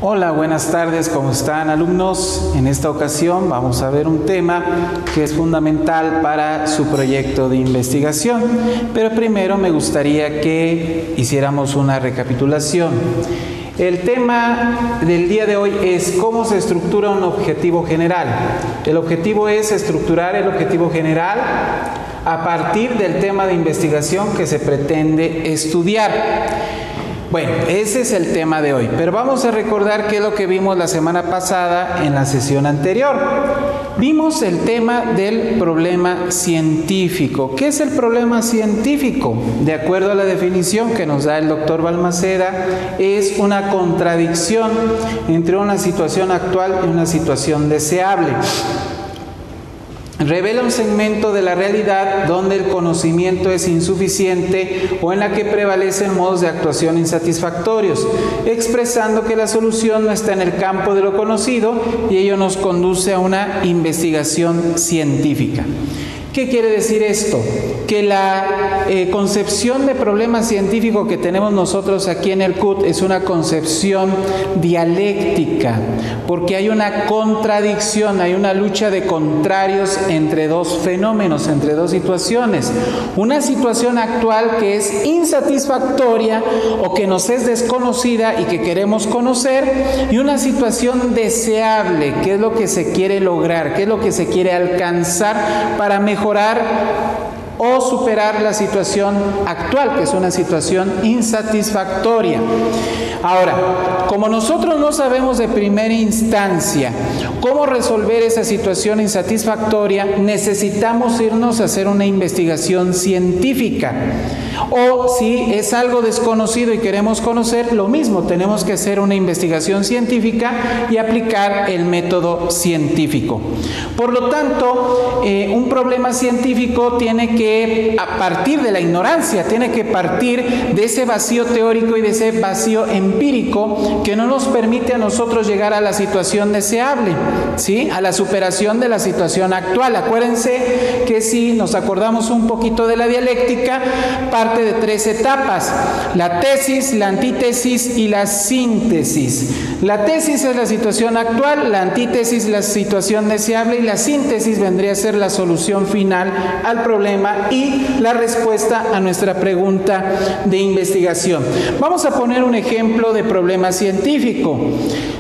Hola, buenas tardes, ¿cómo están, alumnos? En esta ocasión vamos a ver un tema que es fundamental para su proyecto de investigación, pero primero me gustaría que hiciéramos una recapitulación. El tema del día de hoy es cómo se estructura un objetivo general. El objetivo es estructurar el objetivo general a partir del tema de investigación que se pretende estudiar. Bueno, ese es el tema de hoy, pero vamos a recordar qué es lo que vimos la semana pasada en la sesión anterior. Vimos el tema del problema científico. ¿Qué es el problema científico? De acuerdo a la definición que nos da el doctor Balmaceda, es una contradicción entre una situación actual y una situación deseable. Revela un segmento de la realidad donde el conocimiento es insuficiente o en la que prevalecen modos de actuación insatisfactorios, expresando que la solución no está en el campo de lo conocido y ello nos conduce a una investigación científica. ¿Qué quiere decir esto? Que la concepción de problema científico que tenemos nosotros aquí en el CUT es una concepción dialéctica, porque hay una contradicción, hay una lucha de contrarios entre dos fenómenos, entre dos situaciones. Una situación actual que es insatisfactoria o que nos es desconocida y que queremos conocer, y una situación deseable, que es lo que se quiere lograr, que es lo que se quiere alcanzar para mejorar o superar la situación actual, que es una situación insatisfactoria. Ahora, como nosotros no sabemos de primera instancia cómo resolver esa situación insatisfactoria, necesitamos irnos a hacer una investigación científica. O si es algo desconocido y queremos conocer, lo mismo, tenemos que hacer una investigación científica y aplicar el método científico. Por lo tanto, un problema científico tiene que, a partir de la ignorancia, tiene que partir de ese vacío teórico y de ese vacío empírico que no nos permite a nosotros llegar a la situación deseable, ¿sí? A la superación de la situación actual. Acuérdense que si nos acordamos un poquito de la dialéctica, parte de tres etapas: la tesis, la antítesis y la síntesis. La tesis es la situación actual, la antítesis la situación deseable y la síntesis vendría a ser la solución final al problema y la respuesta a nuestra pregunta de investigación. Vamos a poner un ejemplo de problema científico.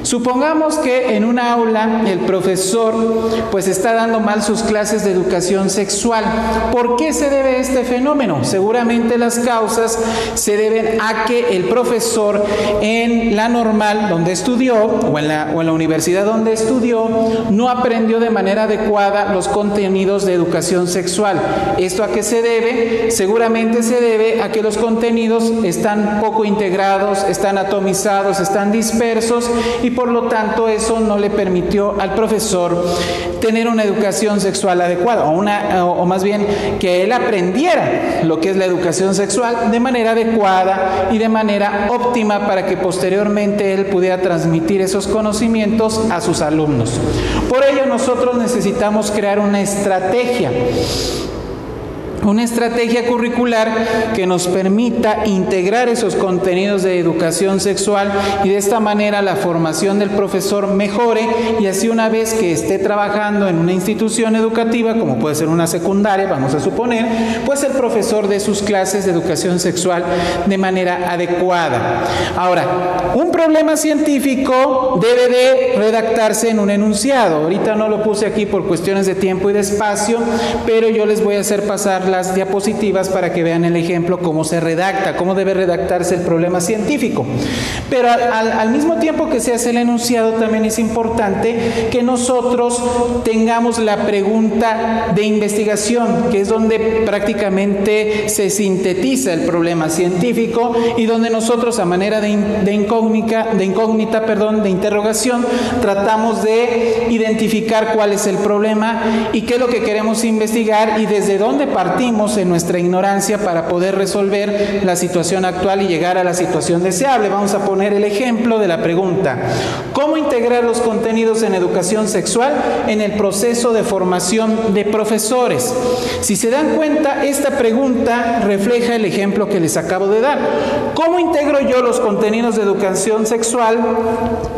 Supongamos que en un aula el profesor pues está dando mal sus clases de educación sexual. ¿Por qué se debe este fenómeno? Seguramente las causas se deben a que el profesor en la normal donde estudió o en la universidad donde estudió no aprendió de manera adecuada los contenidos de educación sexual. ¿Esto a qué se debe? Seguramente se debe a que los contenidos están poco integrados, están atomizados, están dispersos y por lo tanto eso no le permitió al profesor tener una educación sexual adecuada o más bien que él aprendiera lo que es la educación sexual de manera adecuada y de manera óptima para que posteriormente él pudiera transmitir esos conocimientos a sus alumnos. Por ello nosotros necesitamos crear una estrategia curricular que nos permita integrar esos contenidos de educación sexual y de esta manera la formación del profesor mejore y así una vez que esté trabajando en una institución educativa, como puede ser una secundaria, vamos a suponer, pues el profesor dé sus clases de educación sexual de manera adecuada. Ahora, un problema científico debe de redactarse en un enunciado. Ahorita no lo puse aquí por cuestiones de tiempo y de espacio, pero yo les voy a hacer pasar las diapositivas para que vean el ejemplo, cómo se redacta, cómo debe redactarse el problema científico. Pero al mismo tiempo que se hace el enunciado, también es importante que nosotros tengamos la pregunta de investigación, que es donde prácticamente se sintetiza el problema científico y donde nosotros a manera de interrogación, tratamos de identificar cuál es el problema y qué es lo que queremos investigar y desde dónde partimos partimos en nuestra ignorancia para poder resolver la situación actual y llegar a la situación deseable. Vamos a poner el ejemplo de la pregunta: ¿cómo integrar los contenidos en educación sexual en el proceso de formación de profesores? Si se dan cuenta, esta pregunta refleja el ejemplo que les acabo de dar. ¿Cómo integro yo los contenidos de educación sexual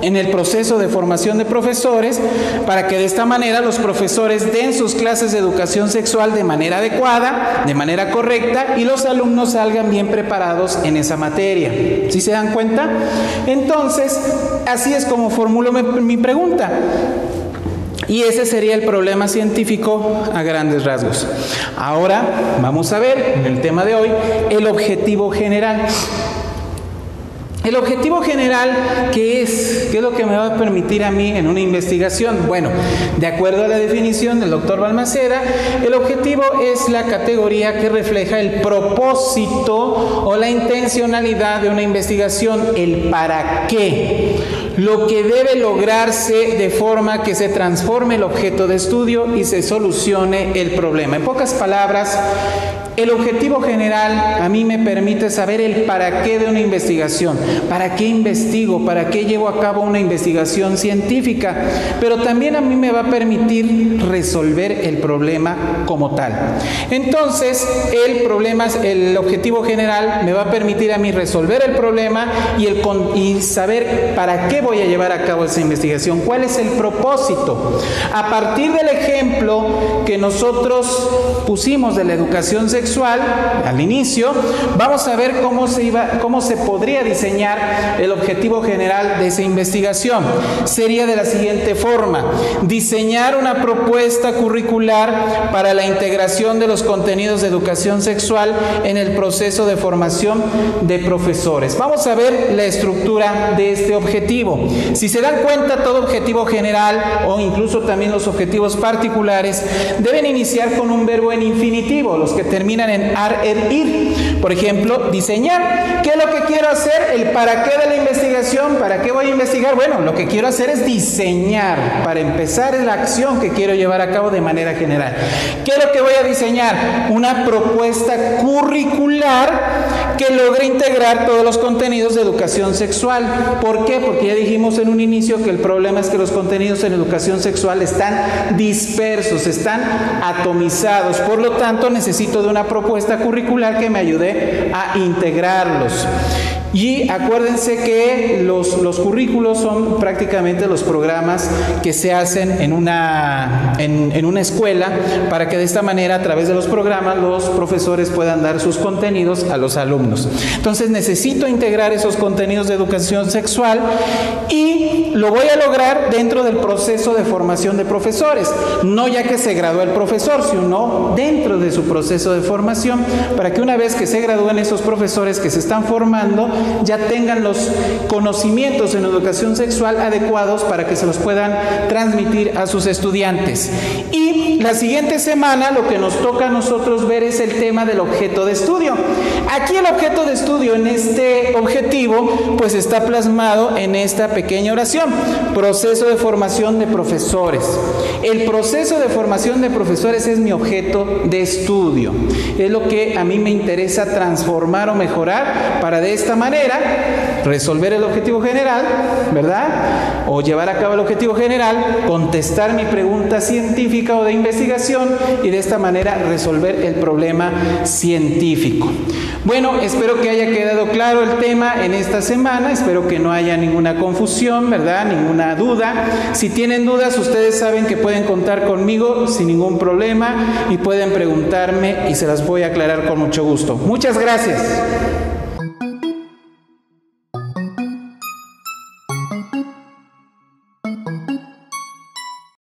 en el proceso de formación de profesores para que de esta manera los profesores den sus clases de educación sexual de manera adecuada, de manera correcta, y los alumnos salgan bien preparados en esa materia? ¿Sí se dan cuenta? Entonces, así es como formulo mi pregunta. Y ese sería el problema científico a grandes rasgos. Ahora vamos a ver, en el tema de hoy, el objetivo general. El objetivo general, ¿qué es? ¿Qué es lo que me va a permitir a mí en una investigación? Bueno, de acuerdo a la definición del doctor Balmaceda, el objetivo es la categoría que refleja el propósito o la intencionalidad de una investigación, el para qué, lo que debe lograrse de forma que se transforme el objeto de estudio y se solucione el problema. En pocas palabras, el objetivo general a mí me permite saber el para qué de una investigación, para qué investigo, para qué llevo a cabo una investigación científica, pero también a mí me va a permitir resolver el problema como tal. Entonces, el objetivo general me va a permitir a mí resolver el problema y saber para qué voy a llevar a cabo esa investigación, cuál es el propósito. A partir del ejemplo que nosotros pusimos de la educación sexual al inicio, vamos a ver cómo se podría diseñar el objetivo general de esa investigación. Sería de la siguiente forma: diseñar una propuesta curricular para la integración de los contenidos de educación sexual en el proceso de formación de profesores. Vamos a ver la estructura de este objetivo. Si se dan cuenta, todo objetivo general o incluso también los objetivos particulares deben iniciar con un verbo en infinitivo, los que terminan en ar, er, ir. Por ejemplo, diseñar. ¿Qué es lo que quiero hacer? El para qué de la investigación. ¿Para qué voy a investigar? Bueno, lo que quiero hacer es diseñar. Para empezar, es la acción que quiero llevar a cabo de manera general. ¿Qué es lo que voy a diseñar? Una propuesta curricular que logre integrar todos los contenidos de educación sexual. ¿Por qué? Porque ya dijimos en un inicio que el problema es que los contenidos en educación sexual están dispersos, están atomizados. Por lo tanto, necesito de una propuesta curricular que me ayude a integrarlos. Y acuérdense que los currículos son prácticamente los programas que se hacen en una escuela, para que de esta manera, a través de los programas, los profesores puedan dar sus contenidos a los alumnos. Entonces necesito integrar esos contenidos de educación sexual y lo voy a lograr dentro del proceso de formación de profesores, no ya que se graduó el profesor, sino dentro de su proceso de formación, para que una vez que se gradúen esos profesores que se están formando, ya tengan los conocimientos en educación sexual adecuados para que se los puedan transmitir a sus estudiantes. Y la siguiente semana lo que nos toca a nosotros ver es el tema del objeto de estudio. Aquí el objeto de estudio en este objetivo pues está plasmado en esta pequeña oración: proceso de formación de profesores. El proceso de formación de profesores es mi objeto de estudio. Es lo que a mí me interesa transformar o mejorar para de esta manera resolver el objetivo general, ¿verdad? O llevar a cabo el objetivo general, contestar mi pregunta científica o de investigación y de esta manera resolver el problema científico. Bueno, espero que haya quedado claro el tema en esta semana, espero que no haya ninguna confusión, ¿verdad? Ninguna duda. Si tienen dudas, ustedes saben que pueden contar conmigo sin ningún problema y pueden preguntarme y se las voy a aclarar con mucho gusto. Muchas gracias.